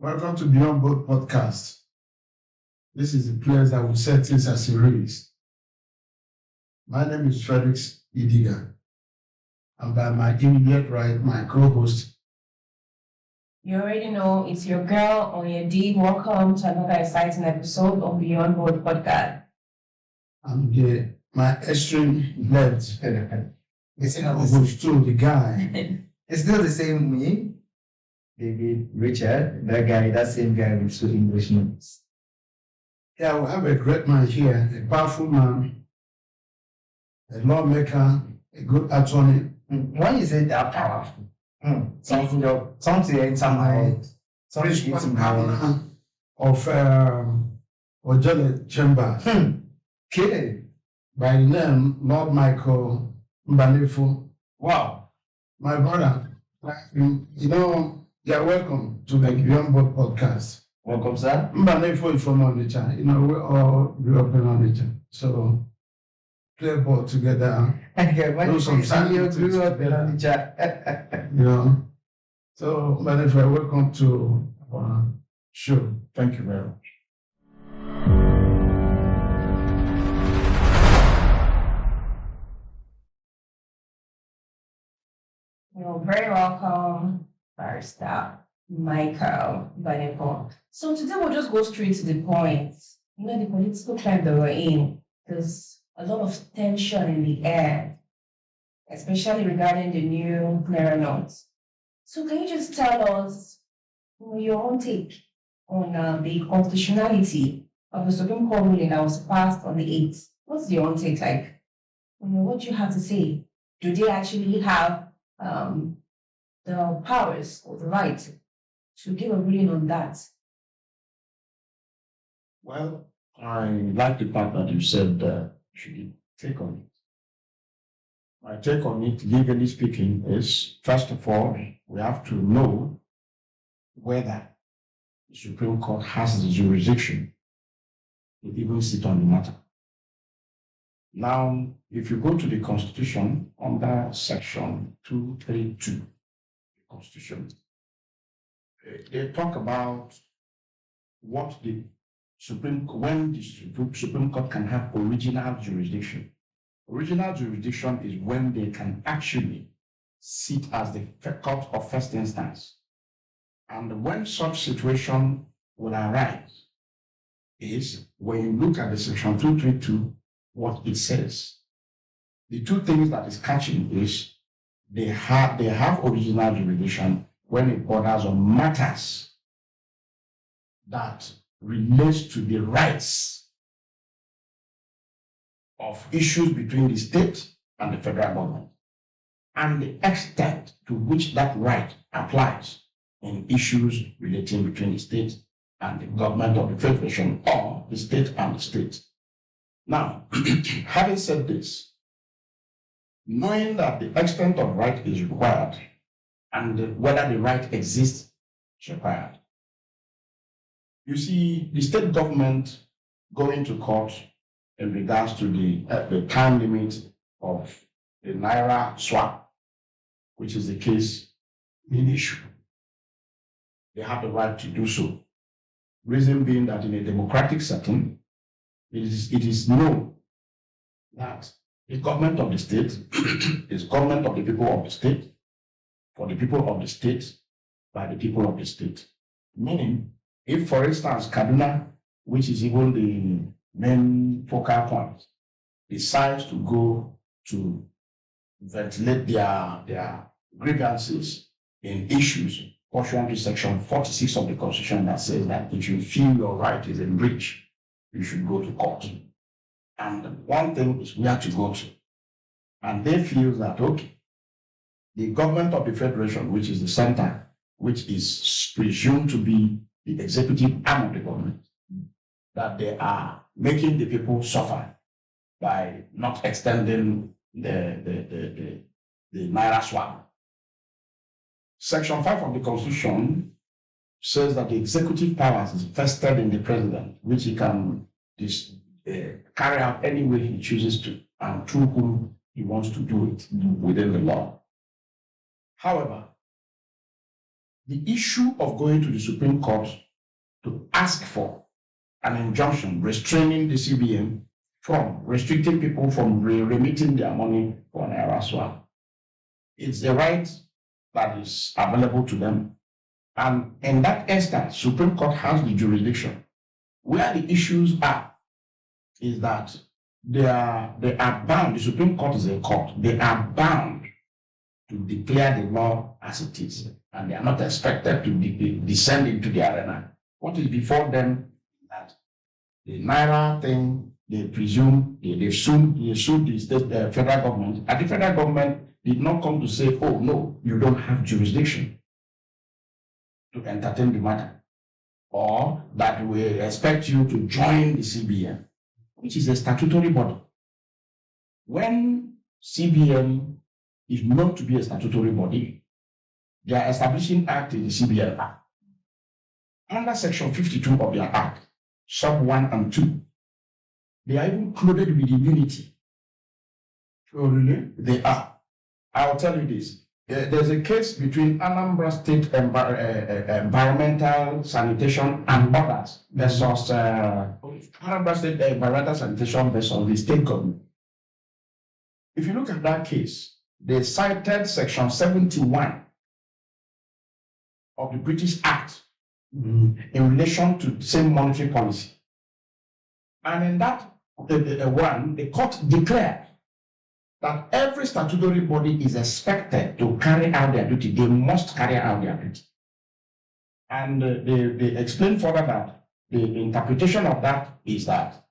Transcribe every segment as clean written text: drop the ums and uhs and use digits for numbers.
Welcome to Beyond Board Podcast. This is the place that will set things as it is. My name is Felix Idiga, and by my immediate right, my co-host. You already know it's your girl or your D. Welcome to another exciting episode of Beyond Board Podcast. I'm my extreme left. It's not the Co-host too, the guy. It's still the same me, David, Richard, that same guy with two English names. Yeah, we have a great man here, a powerful man, a lawmaker, a good attorney. When you say that powerful, something enter my head. Something Principal hits in my head. governor of Ojele Chamber, Okay. by the name Lord Michael Mbanefo. Wow. My brother, you're welcome to the Beyond Board Podcast. Welcome, sir. Mbanefo is from Onitsha. We all grew up in Onitsha. So, play ball together, When you some say you science grew up in together. Onitsha. So, Mbanefo, welcome to our show. Thank you very much. You're very welcome, Barrister Michael Baneko. So today we'll just go straight to the point. The political climate that we're in, there's a lot of tension in the air, especially regarding the new Naira notes. So can you just tell us your own take on the constitutionality of the Supreme Court ruling that was passed on the 8th? What's your own take like? What do you have to say? Do they actually have the powers or the right to give a ruling on that? Well, I like the fact that you said should take on it. My take on it, legally speaking, is first of all, we have to know whether the Supreme Court has the jurisdiction to even sit on the matter. Now, if you go to the Constitution under Section 232, the Constitution, they talk about what when the Supreme Court can have original jurisdiction. Original jurisdiction is when they can actually sit as the court of first instance. And when such situation will arise is when you look at the Section 232, what it says. The two things that is catching is they have original jurisdiction when it borders on matters that relates to the rights of issues between the state and the federal government, and the extent to which that right applies in issues relating between the state and the government of the federation or the state and the state. Now, having said this, knowing that the extent of right is required and whether the right exists is required. You see, the state government going to court in regards to the time limit of the Naira swap, which is the case in issue. They have the right to do so. Reason being that in a democratic setting, it is known that the government of the state is government of the people of the state, for the people of the state, by the people of the state. Meaning, if for instance Kaduna, which is even the main focal point, decides to go to ventilate their grievances in issues pursuant to Section 46 of the Constitution that says that if you feel your right is in breach, you should go to court. And one thing is where to go to. And they feel that, okay, the government of the federation, which is the center, which is presumed to be the executive arm of the government, that they are making the people suffer by not extending the Naira swap. Section 5 of the Constitution says that the executive powers is vested in the president, which he can carry out any way he chooses to, and through whom he wants to do it within the law. However, the issue of going to the Supreme Court to ask for an injunction restraining the CBN from restricting people from remitting their money for Naira swap. It's a right that is available to them. And in that instance, Supreme Court has the jurisdiction. Where the issues are is that they are bound, the Supreme Court is a court, they are bound to declare the law as it is, and they are not expected to descend into the arena. What is before them is that the Naira thing, they presume, they sued the state, federal government, and the federal government did not come to say, oh no, you don't have jurisdiction to entertain the matter, or that we expect you to join the CBN, which is a statutory body. When CBN is known to be a statutory body, their establishing act is the CBN Act. Under Section 52 of their act, sub 1 and 2, they are even included with immunity. Oh, really? They are. I'll tell you this. There's a case between Anambra State Environmental Sanitation and others versus Anambra State Environmental Sanitation versus the state government. If you look at that case, they cited Section 71 of the British Act in relation to the same monetary policy. And in that one, the court declared that every statutory body is expected to carry out their duty. They must carry out their duty. And they explain further that the interpretation of that is that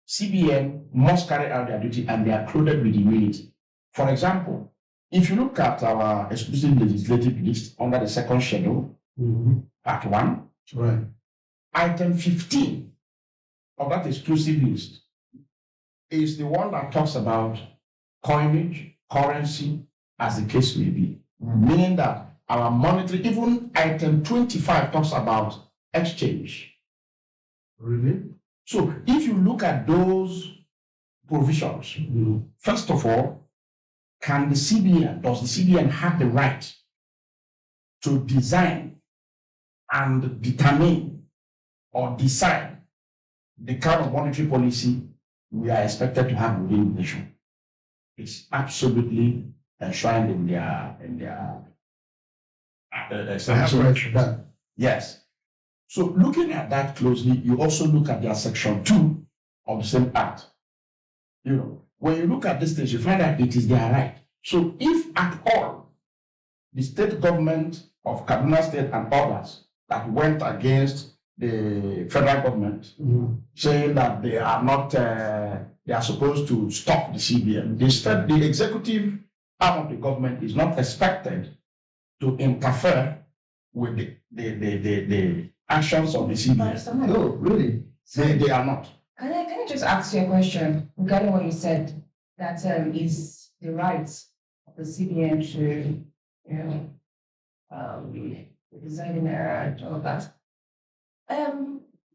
CBN must carry out their duty and they are clothed with immunity. For example, if you look at our exclusive legislative list under the second schedule, part 1, Right. item 15 of that exclusive list is the one that talks about coinage, currency, as the case may be. Meaning that our monetary, even item 25 talks about exchange. Really? So if you look at those provisions, first of all, does the CBN have the right to design and determine or decide the kind of monetary policy we are expected to have within the nation? It's absolutely enshrined in their I have right for that. Yes. So looking at that closely, you also look at their section 2 of the same act. You know, when you look at this thing, you find that it is their right. So if at all the state government of Kaduna State and others that went against the federal government, saying that they are not, they are supposed to stop the CBN, the executive arm of the government is not expected to interfere with the actions of the CBN. No, really? They are not. Can I just ask you a question regarding what you said? That is the rights of the CBN to, redesign the Naira and all that.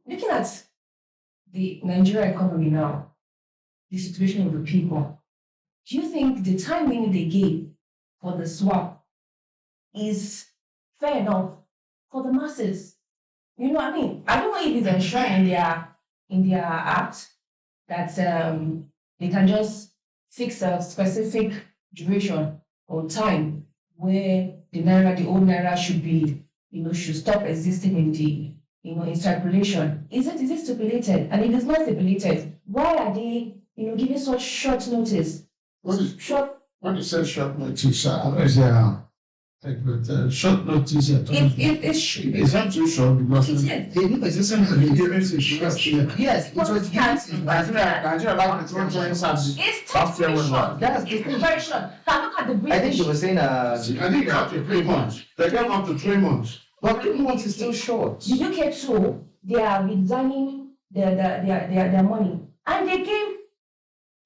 Looking at the Nigerian economy now, the situation of the people, do you think the time limit they gave for the swap is fair enough for the masses? You know what I mean? I don't know if it's enshrined in their act that they can just fix a specific duration or time where the Naira, the old Naira should be, should stop existing in the, in circulation. Is it stipulated? And if it's not stipulated, why are they, giving such short notice? What is Short. When you say short notice, short notice, it's not too short because They need position to the be difference is short. Yes, it was given. Nigeria like the 20 service. It's Last year totally was short. what? That's the It's thing. very short. Now look at the I think British. they were saying, I think up to 3 months. They came up to 3 months. but 3 months is still short. The UK too, they are redesigning their money. And they gave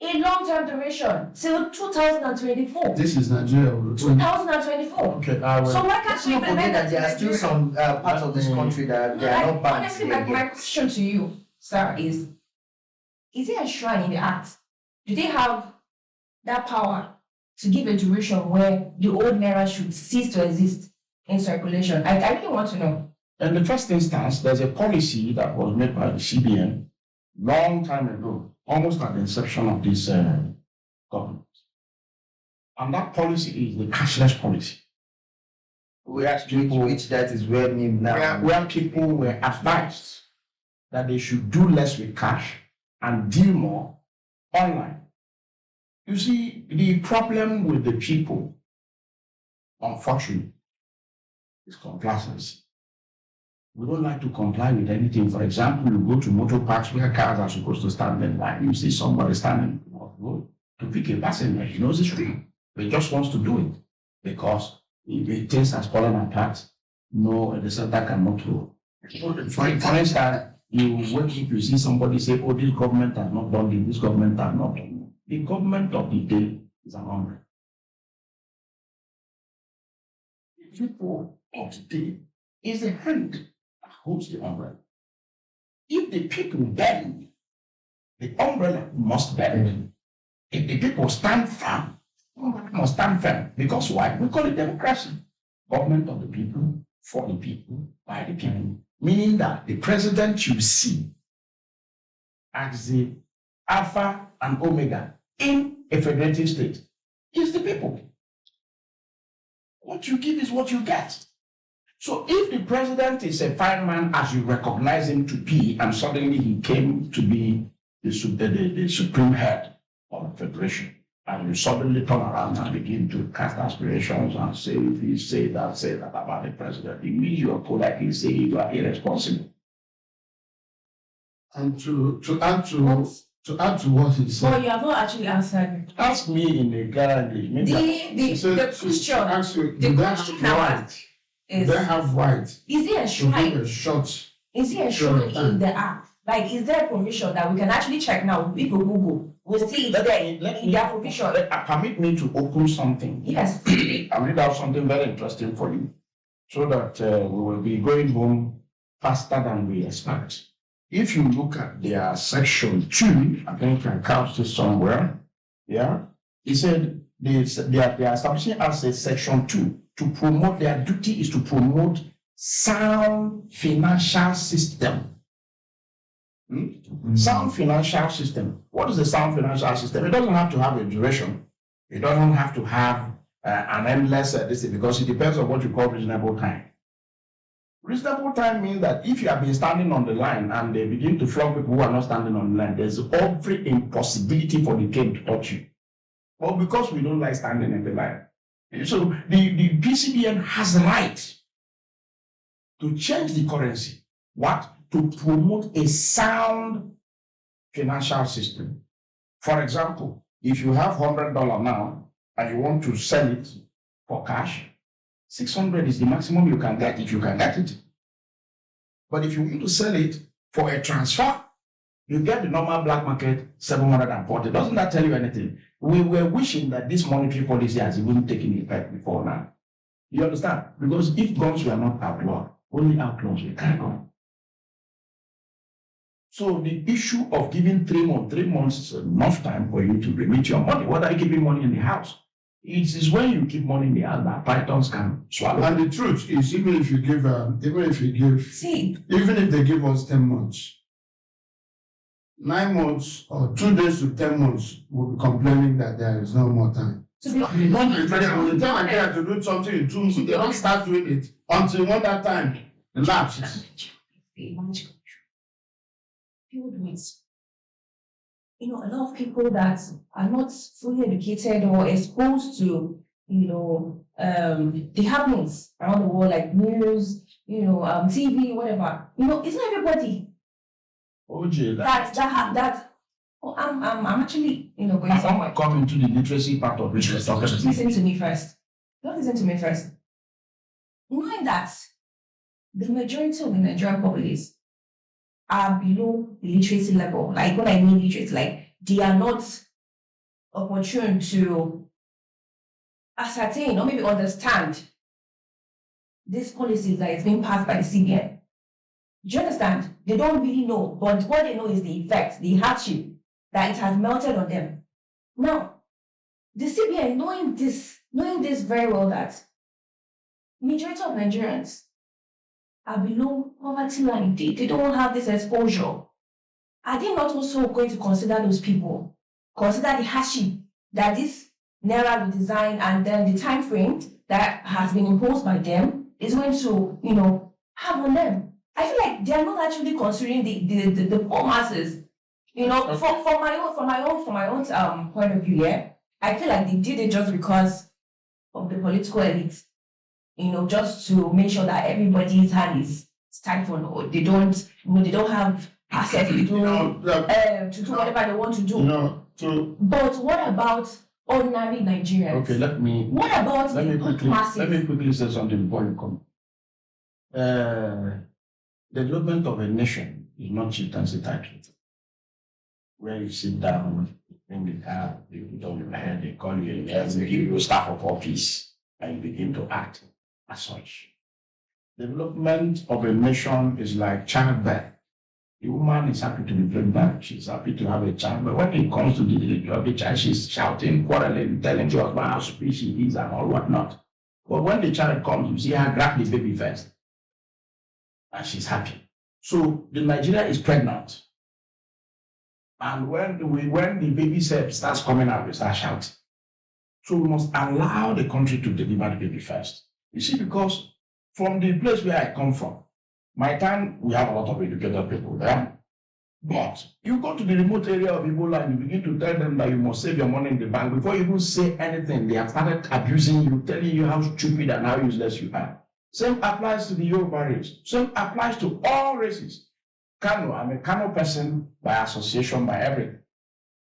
a long-term duration till 2024. This is Nigeria. 2024. Okay, I will. So why can't Let's we not forget implement that that? there are still some parts of this country that they are not banned. Honestly, my question to you, sir, is it a shrine in the act? Do they have that power to give a duration where the old Naira should cease to exist in circulation? I really want to know. In the first instance, there's a policy that was made by the CBN long time ago, almost at the inception of this government. And that policy is the cashless policy. Which that is where me now. Where people were advised that they should do less with cash and deal more online. You see, the problem with the people, unfortunately, is complacency. We don't like to comply with anything. For example, you go to motor parks where cars are supposed to stand in line. You see somebody standing on the road to pick a passenger. He knows it's real. But he just wants to do it because if things has fallen apart, no, the center cannot roll. For instance, you wake up, you see somebody say, oh, this government has not done this, this government has not done it. The government of the day is an umbrella. The people of the day is a hand that holds the umbrella. If the people bend, the umbrella must bend. If the people stand firm, the umbrella must stand firm. Because why? We call it democracy. Government of the people, for the people, by the people. Meaning that the president you see as the alpha and omega in a federative state is the people. What you give is what you get. So if the president is a fine man as you recognize him to be, and suddenly he came to be the supreme head of the federation, and you suddenly turn around and begin to cast aspirations and say this, say that about the president, it means you are politely saying you are irresponsible. And to add to what he said. Well, you have not actually answered. Ask me in a Ghana English. The question. Ask you, The do they question have now right? is, They have right is it to enshrined? give a shot. Is it enshrined in the app? Like, is there a provision that we can actually check now? If we Google, we'll see it's there in their provision. Permit me to open something. Yes. I read out something very interesting for you so that we will be going home faster than we expect. If you look at their section 2, I think I count this somewhere. Yeah. He said they are establishing as a section 2 to promote, their duty is to promote sound financial system. Sound financial system. What is a sound financial system? It doesn't have to have a duration. It doesn't have to have an endless this because it depends on what you call reasonable time. Reasonable time means that if you have been standing on the line and they begin to flog people who are not standing on the line, there's every impossibility for the cane to touch you. Well, because we don't like standing in the line. So the PCBN has the right to change the currency. What? To promote a sound financial system. For example, if you have $100 now and you want to sell it for cash, 600 is the maximum you can get if you can get it. But if you want to sell it for a transfer, you get the normal black market 740. Doesn't that tell you anything? We were wishing that this monetary policy has even taken effect before now. You understand? Because if guns were not outlawed, only outlaws will carry on. So the issue of giving 3 months is enough time for you to remit your money. What are you keeping money in the house? It is when you keep money in the house that pythons can swallow. And the truth is, even if they give us 10 months, 9 months or 2 days to 10 months, we'll be complaining that there is no more time. To be They have to do something in 2 months. They don't start doing it until when that time elapses. People do it. You know, a lot of people that are not fully educated or exposed to, the happenings around the world, like news, TV, whatever. Isn't everybody that? Oh, I'm actually, going somewhere. Come into the literacy part of it. Listen to me first. Don't listen to me first. Knowing that the majority of the Nigerian populace are below the literacy level. Like, when I mean literacy, like, they are not opportune to ascertain or maybe understand this policy that is being passed by the CBN. Do you understand? They don't really know, but what they know is the effect, the hardship that it has melted on them. Now, the CBN, knowing this very well, that majority of Nigerians are below poverty line. They don't have this exposure. Are they not also going to consider those people? Consider the hardship that this Naira redesign and then the time frame that has been imposed by them is going to, have on them. I feel like they are not actually considering the poor masses. Okay. For my own point of view, yeah, I feel like they did it just because of the political elite. Just to make sure that everybody's hand is stifled, or they don't have access to do whatever they want to do. But what about ordinary Nigerians? Okay, let me What about the masses? let me quickly say something before you come. Development of a nation is not chieftaincy title. Where you sit down, in the car, you put on your head, they call you, they give you staff of office, and you begin to act as such. Development of a nation is like childbirth. The woman is happy to be pregnant, she's happy to have a child, but when it comes to the delivery of the child, she's shouting, quarreling, telling the husband how stupid she is and all whatnot. But when the child comes, you see her grab the baby first, and she's happy. So the Nigeria is pregnant. And when the baby starts coming out, we start shouting. So we must allow the country to deliver the baby first. You see, because from the place where I come from, my time, we have a lot of educated people there. But you go to the remote area of Ebola and you begin to tell them that you must save your money in the bank. Before you even say anything, they have started abusing you, telling you how stupid and how useless you are. Same applies to the Yoruba race. Same applies to all races. Kano, I'm a Kano person by association, by everything.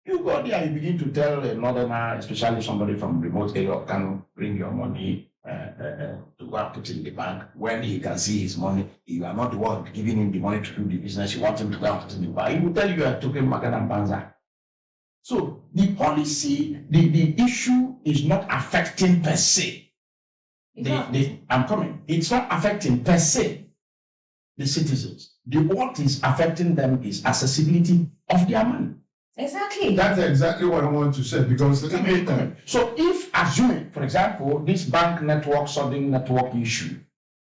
You go there and you begin to tell a northerner, especially somebody from remote area of Kano, bring your money to go and put in the bank. When he can see his money, you are not the one giving him the money to do the business. You want him to go and put in the bank. He will tell you are talking Magadan Banza. So the policy, the issue is not affecting per se. I'm coming. It's not affecting per se the citizens. What is affecting them is accessibility of their money. Exactly. That's exactly what I want to say, because so if, assuming, for example, this bank network, sudden network issue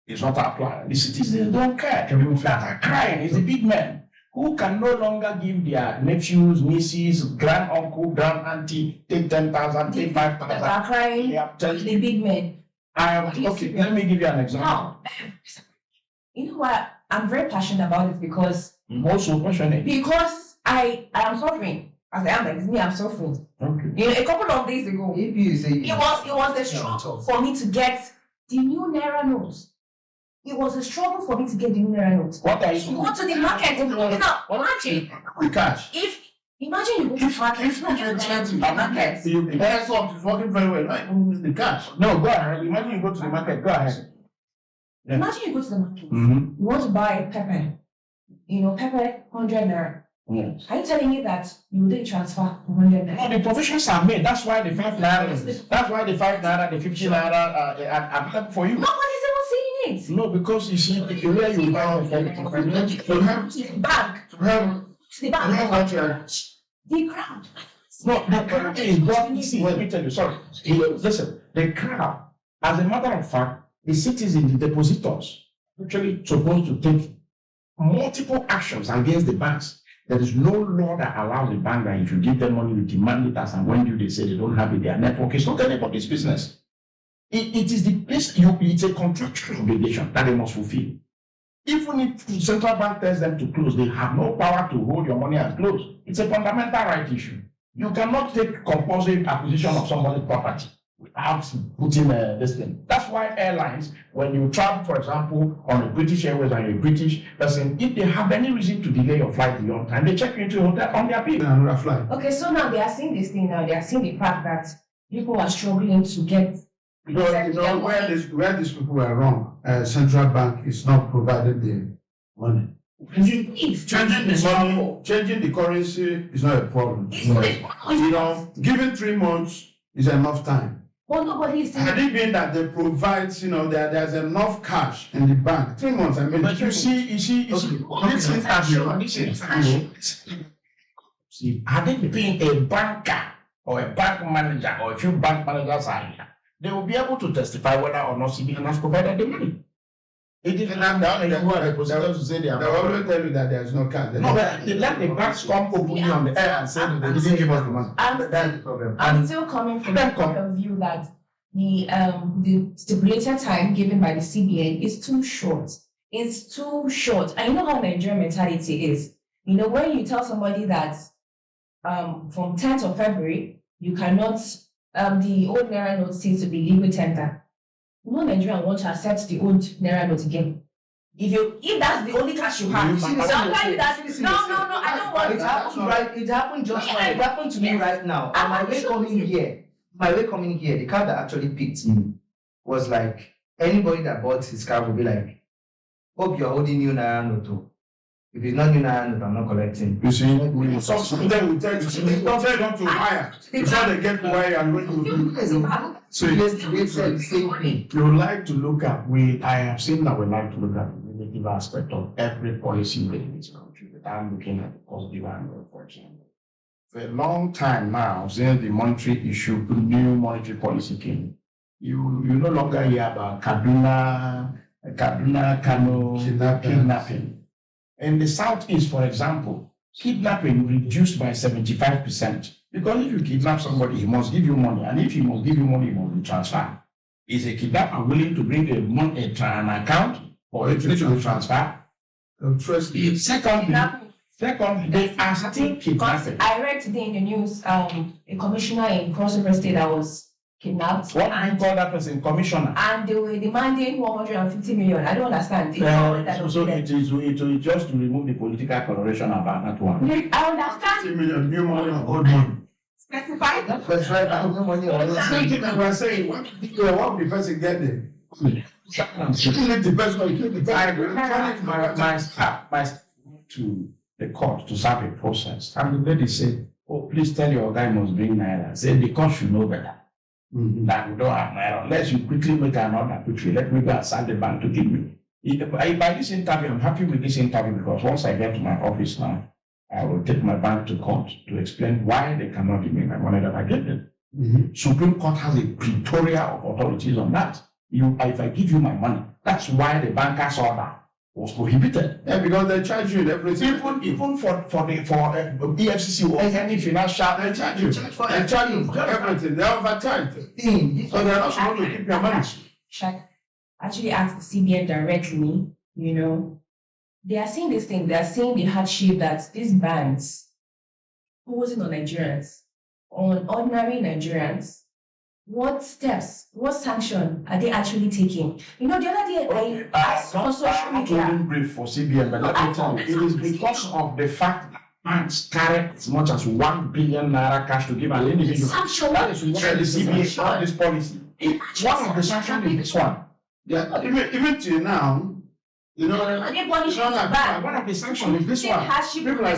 is not applied, the citizens don't care. The people that are crying is the big men who can no longer give their nephews, nieces, grand uncle, grand auntie, take 10,000, take 5,000. They are crying. The big men. Okay, let me give you an example. Now, you know what? I'm very passionate about it because Also passionate. Because I am suffering. As I am, like me, I'm suffering. Okay. A couple of days ago, If you say it was a struggle for me to get the new Naira notes. It was a struggle for me to get the new Naira notes. What are you To doing? go to the market, imagine we catch. imagine you go to the market, If you get the market. you prepare something, it's working very well. Like the cash. No, go ahead. Imagine you go to the market. Go ahead. Yeah. Imagine you go to the market. Mm-hmm. You want to buy pepper. Pepper 100 Naira. Yes. Are you telling me that you did transfer 100 No, Naira? the provisions are made. That's why the 5 naira. That's why the 5 naira, the 50 naira are available for you. Nobody's even seeing it. No, because you see, the way you buy To have To the bank. to have To the bank. what you are. The crowd. no, the crowd is brought. See, let me tell you. Sorry, listen. The crowd, as a matter of fact, the citizens, the depositors, actually supposed to take multiple actions against the banks. There is no law that allows the bank that if you give them money, you demand it as and when you they say they don't have it, their network. It's not anybody's business. It is the place it's a contractual obligation that they must fulfill. Even if the central bank tells them to close, they have no power to hold your money as closed. It's a fundamental right issue. You cannot take compulsory acquisition of somebody's property without putting this thing. That's why airlines, when you travel, for example, on a British Airways and you're a British person, if they have any reason to delay your flight beyond time, they check you into a hotel on their bill. Another flight. Okay, so now they are seeing this thing now. They are seeing the fact that people are struggling to get. Where these people were wrong, central bank is not providing the money. Changing the currency is not a problem. Giving 3 months is enough time. Well, nobody is saying. Had it been that they provide, there's enough cash in the bank, 3 months, I mean. But you see, See, had it been a banker or a bank manager or a few bank managers are here, they will be able to testify whether or not CBN has provided the money. It is And who are the depositors to say they always tell you that there is no cash. no, but they let the banks come openly on the air and say that they didn't give us the money. That's the problem. I'm still coming from the Then point of view that the stipulated time given by the CBN is too short. It's too short. And you know how Nigerian mentality is. You know, when you tell somebody that from 10th of February, you cannot, the old Naira note seems to be legal tender. No Nigerian want to accept the old Naira note again. If that's the only cash you have, See, I'll tell you that. see, No, I don't want It happened right. It happened just Yeah, now. It happened to me right now. On my way coming here, the car that actually picked me was like, anybody that bought his car will be like, hope you're holding new Naira note too. If it's not new Naira note, I'm not collecting. You see, some of them will tell you, don't tell them to hire. Before they get to where and when you So they said the same thing. You would like to look at, I have seen that we like to look at the negative aspect of every policy made in this country without looking at the positive angle, for example. For a long time now, since the monetary issue, the new monetary policy came, you no longer hear about Kano, kidnapping. In the Southeast, for example, kidnapping reduced by 75%. Because if you kidnap somebody, he must give you money. And if he must give you money, he must be transferred. Is a kidnapper willing to bring an account or a to transfer? Secondly, they are still kidnapping. I read today in the news, a commissioner in Cross River State that was kidnapped. What do you call that person? Commissioner. And they were demanding 150 million. I don't understand. So it is just to remove the political coloration about that one. I understand. 50 million new money or old money. Specify. That's right. I have no money. Same thing that we're saying, what the person get there? Shouldn't it the person or kill the person? My staff to the court to serve a process. And the lady said, oh, please tell your guy must bring Naira. I said, the court should know better. That we don't have Naira. Unless you quickly make an order quickly, let me go and send the bank to give me. By this interview, I'm happy with this interview because once I get to my office now, I will take my bank to court to explain why they cannot give me my money that I get them. Supreme Court has a plethora of authorities on that. If I give you my money, that's why the banker's order was prohibited. Yeah, because they charge you everything. Even for EFCC or any financial, They charge you. They charge you for everything. They overcharge. So they're not supposed to keep your money. Shaq actually asked the CBN directly, you know, they are saying this thing, they are saying the hardship that these banks posing on Nigerians, on ordinary Nigerians. What steps, what sanction are they actually taking? You know, the other day I asked on social media. I'm brief for CBN, but let me tell you, it is because of the fact that banks carry as much as 1 billion naira cash to give an individual. That is why the CBN got this policy. One of the sanctions is this one. Yeah, even till now, you know, One of the sanctions is this one. people are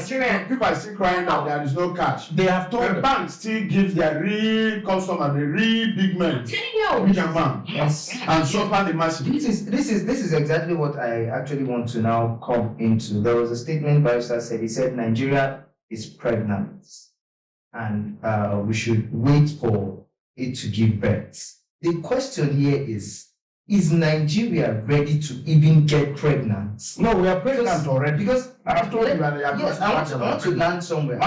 still crying that there is no cash. They have told The them. bank still gives their real customer, the real big men, which are bank, Yes. and suffer the masses. This is exactly what I actually want to now come into. There was a statement Barrister said. He said Nigeria is pregnant, and we should wait for it to give birth. The question here is Nigeria ready to even get pregnant? No, we are pregnant already. Because I have told you that yes, I want to land somewhere.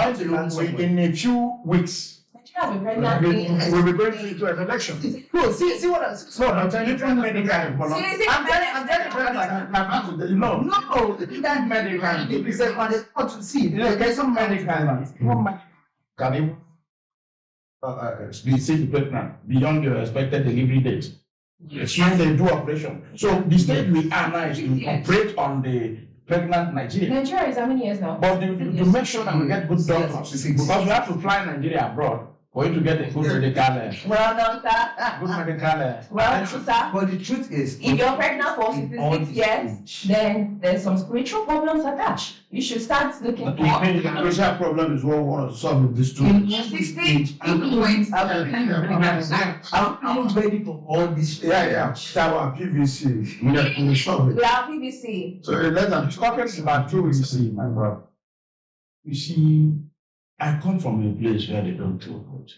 in a few weeks, Nigeria will be pregnant. we'll be going into an election. No, see what I'm telling you. Different medical. I'm telling you, no, different medical. It's a want to see. There's some medical. Can you be sick pregnant beyond your expected delivery date? Yes, when they do operation. So the stage we are now is to operate on the pregnant Nigeria. Nigeria is how many years now? But to make sure that we get good doctors, because we have to fly Nigeria abroad for you to get a good medical. Well done, sir. Good medical. Well, sir. But the truth is, If you're pregnant for 66 years, then there's some spiritual problems attached. You should start looking for. The social problem is what we want to solve with this too. in 60, I'm ready for all this. Shower PVC. We solve it. We are PVC. So let them Talking about PVC, my brother. You see, I come from a place where they don't do good.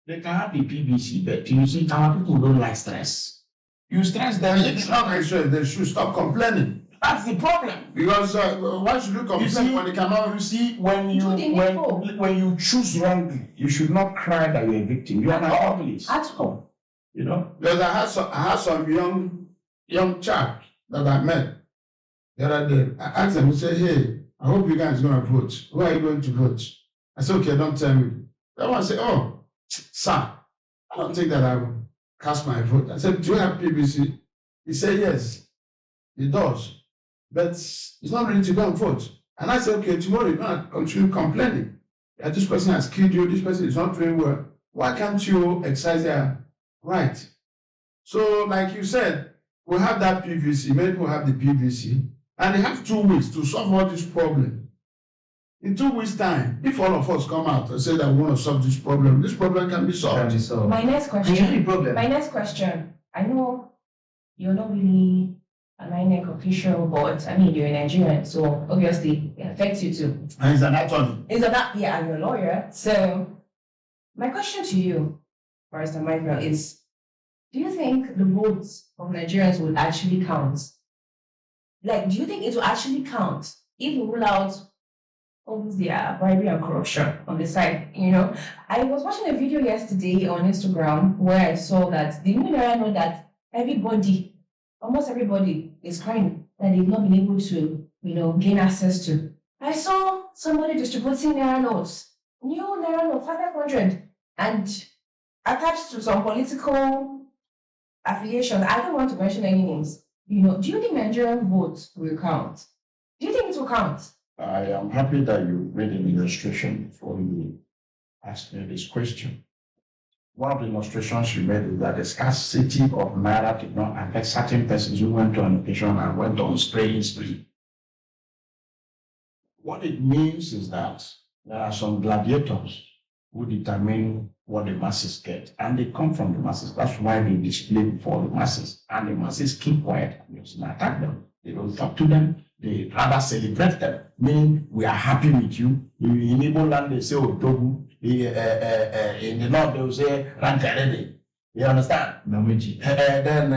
They can have the PVC, but you see, our people don't like stress. You stress them. It's not like stress. They should stop complaining. That's the problem. Because why should you complain when they cannot? You see, when you choose wrongly, you should not cry that you're a victim. You are an accomplice. At all. You know? Because I had some young chap that I met the other day. I asked them, I said, hey, I hope you guys are going to vote. Who are you going to vote? I said, okay, don't tell me. That one said, oh, sir, I don't think that I will cast my vote. I said, do you have PVC? He said, yes, he does. But he's not ready to go and vote. And I said, okay, tomorrow you're going to continue complaining. That this person has killed you, this person is not doing well. Why can't you exercise their right? So, like you said, we have that PVC, many people have the PVC, and they have 2 weeks to solve all this problem. In 2 weeks' time, if all of us come out and say that we want to solve this problem can be solved. My next There should be question. problem. My next question. I know you're not really an INEC official, but I mean you're a Nigerian, so obviously it affects you too. And it's an attorney. Is that yeah, I'm a lawyer. So my question to you, Barrister Michael, is do you think the votes of Nigerians will actually count? Like, do you think it will actually count if we rule out all this bribery and corruption on the side? You know, I was watching a video yesterday on Instagram where I saw that the new Naira know that almost everybody is crying that they've not been able to, gain access to. I saw somebody distributing Naira notes, new Naira note 500, and attached to some political affiliation. I don't want to mention any names. Do you think Nigerian votes will count? Do you think it will count? I am happy that you made an illustration before you asked me this question. One of the illustrations you made is that the scarcity of Naira did not affect certain persons who went on occasion and went on spraying spree. What it means is that there are some gladiators who determine what the masses get, and they come from the masses. That's why they display before the masses, and the masses keep quiet and just attack them. They don't talk to them. They rather celebrate them, meaning we are happy with you. In Igbo land, they say Otobu. In the north, they will say Rankarede. You understand? Then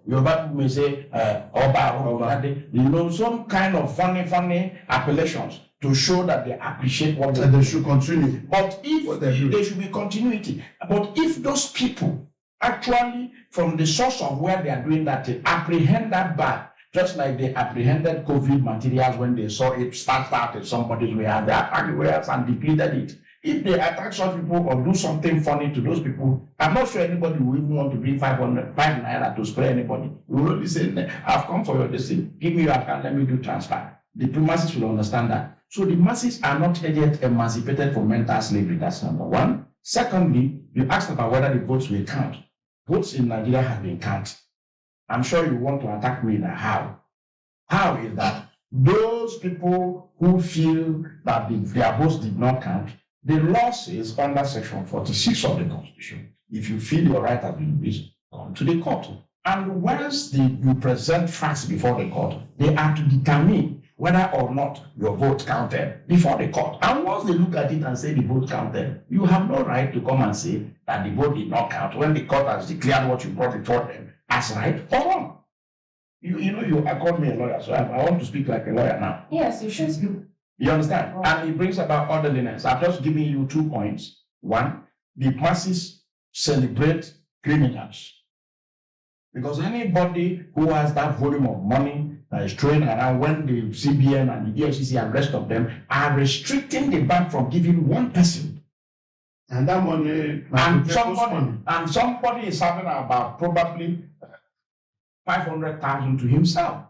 Yoruba people may say Oba. Some kind of funny appellations to show that they appreciate what they should continue. But if there should be continuity. But if those people actually, from the source of where they are doing that, apprehend that bad, just like they apprehended COVID materials when they saw it start in somebody's warehouse, they attacked the warehouse and depleted it. If they attack such people or do something funny to those people, I'm not sure anybody will even want to bring 5 Naira to spray anybody. We will only say, I've come for your decision. Give me your account, let me do transfer. The masses will understand that. So the masses are not yet emancipated from mental slavery. That's number one. Secondly, you asked about whether the votes will count. Votes in Nigeria have been counted. I'm sure you want to attack me now. How? How is that? Those people who feel that their votes did not count, the law says under section 46 of the Constitution, if you feel your right has been abused, come to the court. And once you present facts before the court, they are to determine whether or not your vote counted before the court. And once they look at it and say the vote counted, you have no right to come and say that the vote did not count when the court has declared what you brought before them as right or wrong. You called me a lawyer, so I want to speak like a lawyer now. Yes, you should speak. You understand? Oh. And it brings about orderliness. I've just given you 2 points. One, the masses celebrate criminals. Because anybody who has that volume of money that is throwing around, when the CBN and the EFCC and the rest of them are restricting the bank from giving one person. And that money, and somebody is having about probably 500,000 to himself.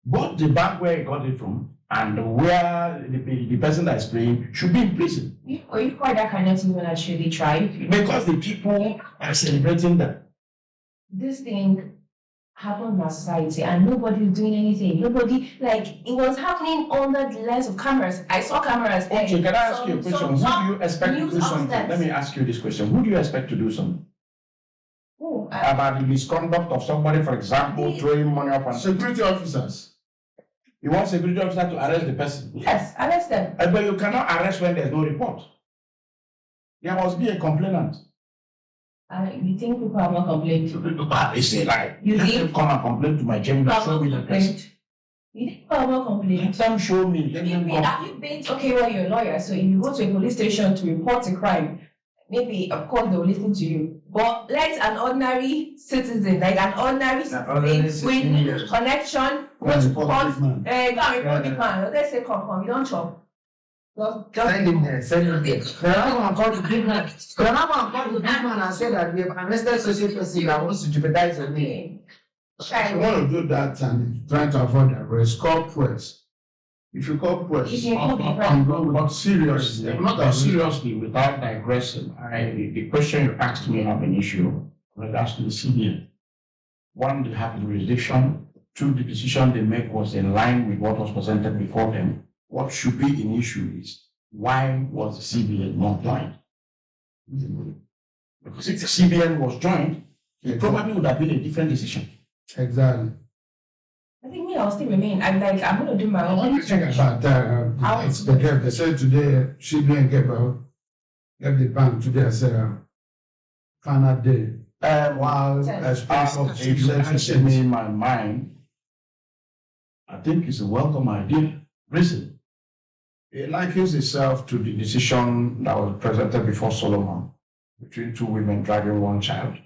Both the bank where he got it from and where the person that is paying should be in prison. Are you quite that kind of thing when actually try? Because the people are celebrating them. This thing happened in our society and nobody is doing anything. Nobody, it was happening under the lens of cameras. I saw cameras. Okay, can I ask you a question? Who do you expect to do something? Let me ask you this question. Who do you expect to do something? About the misconduct of somebody, for example, throwing money up on security officers. You want security officer to arrest the person? Yes, arrest them. But you cannot arrest when there's no report. There must be a complainant. You think people are not complaining? It's a lie. You Let think them come and complain to my gender. Show me the person. You think people are not complaining? Let them show me. Let them come. Have you been, okay, well, you're a lawyer, so if you go to a police station to report a crime, maybe, of course, they will listen to you. But let an ordinary citizen, like an ordinary citizen with connection, go to court, go and report the man. Let's say, come, you don't chop. Send him there, send him there. You're not going to call the big man. You're not going to call the big man and say that we have arrested social person that wants to jeopardize your name. If you want to do that and trying to avoid arrest, call press. If you call press, But seriously, seriously, without digressing, the question you asked me have an issue with regards to the CBN. One, they have jurisdiction. Two, the decision they make was in line with what was presented before them. What should be an issue is why was the CBN not joined? Because if the CBN was joined, it probably would have been a different decision. Exactly. I think I'll still remain. I'm going to do my own research. But they said today, CBN gave the bank today as a final day. If you ask me in my mind, I think it's a welcome idea. Reason. It likens itself to the decision that was presented before Solomon between two women driving one child.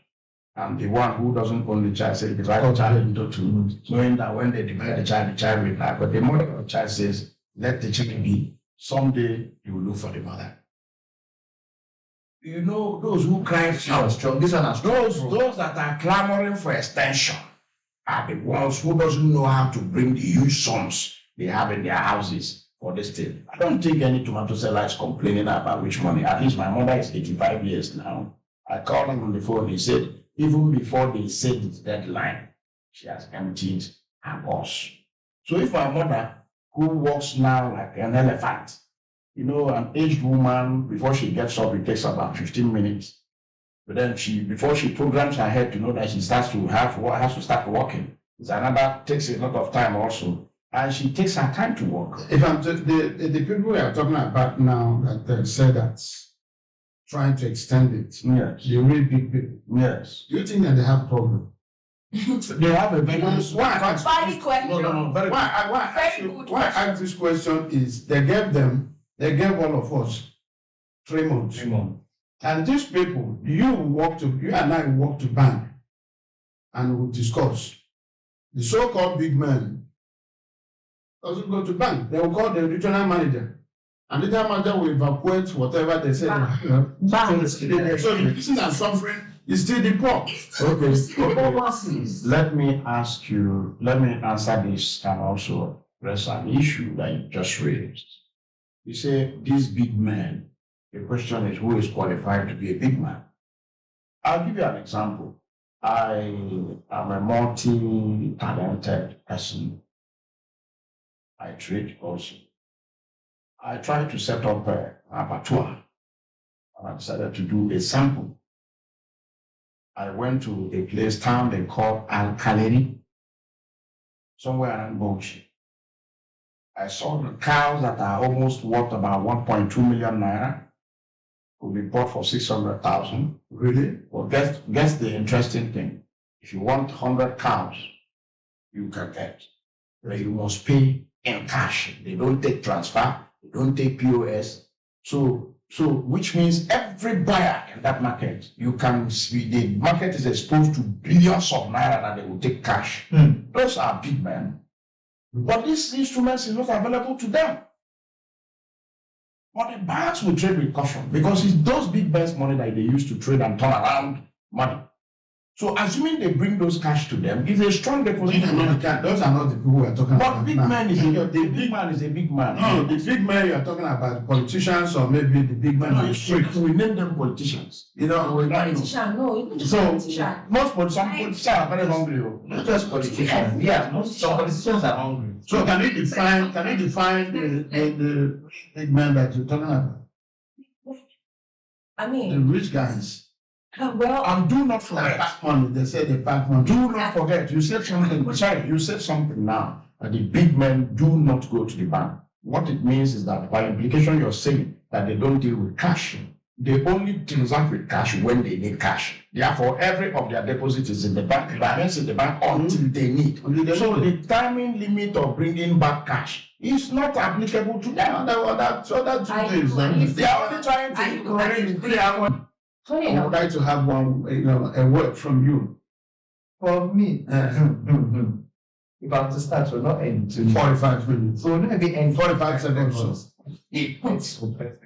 And the one who doesn't own the child says, divide the child into two, knowing that when they divide the child will die. But the mother of the child says, let the child be. Someday you will look for the mother. You know, those who cry for those that are clamoring for extension are the ones who doesn't know how to bring the huge sums they have in their houses for this thing. I don't think any tomato seller is complaining about which money. At least my mother is 85 years now. I called him on the phone. He said, even before they set the deadline, she has emptied her purse. So if my mother, who walks now like an elephant, you know, an aged woman, before she gets up, it takes about 15 minutes. But then before she programs her head to know that she has to start walking, takes a lot of time also. And she takes her time to walk. If I'm the people we are talking about now that said that trying to extend it, yes, the really big people, yes, do you think that they have problem? They have a very Valid question. No, very Why I ask this question is they gave all of us 3 months. 3 months. And these people, you and I walk to bank and we'll discuss. The so-called big men doesn't go to bank. They will call the regional manager. And the regional manager will evacuate whatever they say. So the person that's suffering is still the poor. Okay. Let me answer this and also address an issue that you just raised. You say these big men, the question is who is qualified to be a big man? I'll give you an example. I am a multi-talented person. I trade also. I tried to set up an abattoir and I decided to do a sample. I went to a town they call Al-Kaleri, somewhere around Bauchi. I saw the cows that are almost worth about 1.2 million naira could be bought for 600,000. Really? Well, guess the interesting thing. If you want 100 cows, you can get. But you must pay in cash. They don't take transfer. They don't take POS. So which means every buyer in that market, the market is exposed to billions of naira that they will take cash. Those are big men. But these instruments is not available to them. But the banks will trade with caution because it's those big men's money that they use to trade and turn around money. So assuming they bring those cash to them, if a strong deposit, those are not the people we are talking about. But big man is the big man is a big man. No, the big man you are talking about politicians or maybe the big man on the street. We name them politicians. You know, Politician, no, you just so politician. most politicians are very hungry. Not just politicians. Yeah, some politicians are hungry. So can you define the big man that you're talking about? I The mean, rich guys. well, And do not They forget. pack money. They say they pack money. Do not forget. You said something. Sorry, you said something now that the big men do not go to the bank. What it means is that by implication, you're saying that they don't deal with cash. they only transact with cash when they need cash. Therefore, every of their deposit is in the bank, balance in the bank until they need. So the timing limit of bringing back cash is not applicable to them. Other two things. They are only trying to encourage the Funny I enough. would like to have one, a word from you. For me, if I'm to start, we're not end to 45 minutes. So we're not even end 45 seconds. It's so perfect.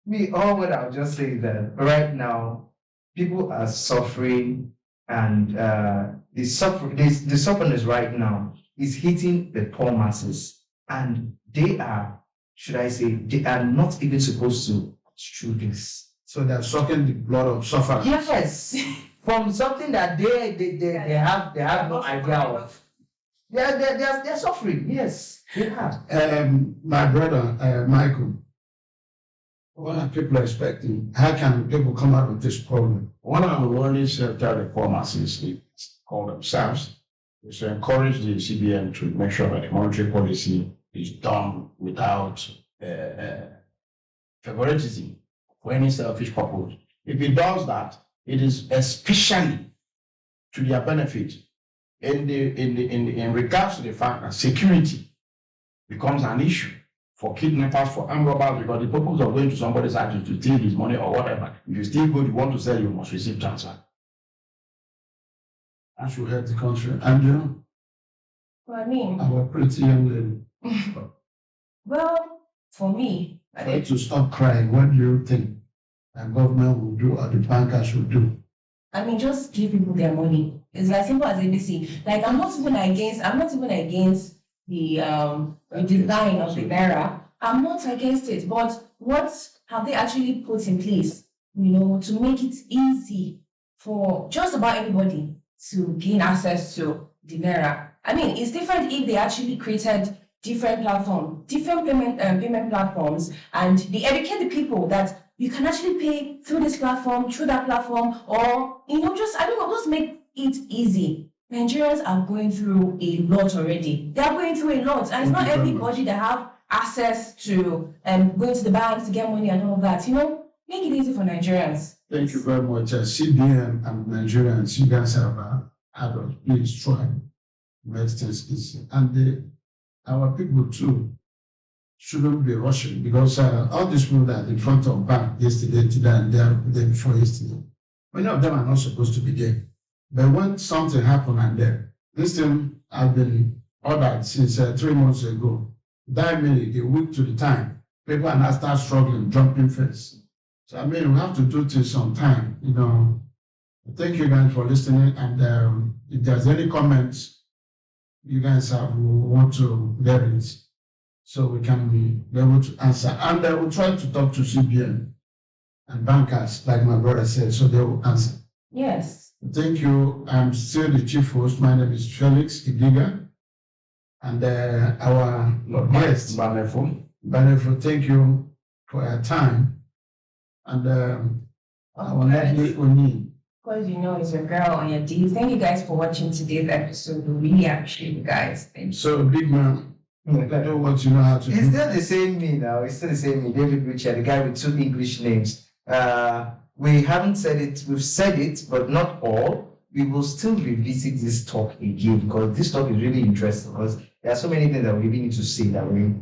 Me, all what I'll just say is that right now, people are suffering, and the suffering right now is hitting the poor masses, and they are, should I say, they are not even supposed to do this. So they're sucking the blood of sufferers. Yes, from something that they have no idea of. They're suffering. Yes, they have. My brother, Michael, what are people expecting? How can people come out of this problem? One of the only tell the poor masses is call themselves is to encourage the CBN to make sure that the monetary policy is done without favoritism for any selfish purpose. If it does that, it is especially to their benefit in regards to the fact that security becomes an issue for kidnappers, for armed robbers, because the purpose of going to somebody's house is to steal his money or whatever. If you steal good, you want to sell, you must receive transfer. That should help the country. And Well, I mean, our pretty young lady, well, for me, I for think you to stop crying, what do you think the government will do or the bankers will do? just give people their money. It's as simple as ABC. Like I'm not even against the redesign of the Naira. I'm not against it, but what have they actually put in place, to make it easy for just about anybody to gain access to the Naira? I mean, it's different if they actually created different payment platforms, and they educate the people that you can actually pay through this platform, through that platform, or just make it easy. Nigerians are going through a lot already. They are going through a lot, and it's not everybody that have access to going to the banks to get money and all of that. Make it easy for Nigerians. Thank you very much. CBN and Nigerians, you guys have adults, please try to make things easy. And our people too shouldn't be rushing, because all these people that are in front of bank yesterday, today, and the day before yesterday, many of them are not supposed to be there. But when something happened and this thing has been ordered since 3 months ago, that minute, a week to the time, people are now start struggling, jumping first. So we have to do this on time. Thank you guys for listening. And if there's any comments you guys have, we want to get it, so we can be able to answer. And we'll try to talk to CBN and bankers, like my brother said, so they will answer. Yes. Thank you. I'm still the chief host. My name is Felix Idiga. And our guest, Banefo, thank you for your time. And our lovely Oni. Because it's your girl on your D. Thank you guys for watching today's episode. We really appreciate you guys. Thank you. So, big man, do what you know how to do. It's still the same me now. It's still the same me, David Richard, the guy with 2 English names. We haven't said it, we've said it, but not all. We will still revisit this talk again, because this talk is really interesting, because there are so many things that we really need to say that we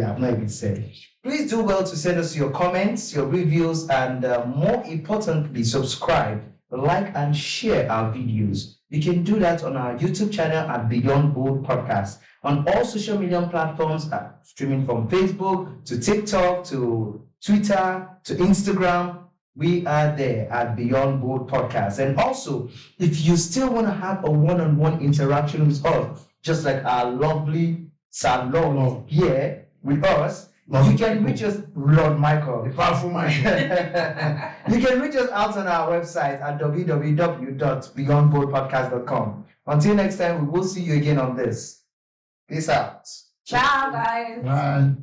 have not even said. Please do well to send us your comments, your reviews, and more importantly, subscribe, like, and share our videos. You can do that on our YouTube channel at Beyond Bold Podcast. On all social media platforms, streaming from Facebook to TikTok to Twitter to Instagram, we are there at Beyond Board Podcast. And also, if you still want to have a one-on-one interaction with us, just like our lovely Salon here with us, you can reach us, Lord Michael, the powerful man. You can reach us out on our website at www.beyondboardpodcast.com. Until next time, we will see you again on this. Peace out. Ciao, guys. Bye.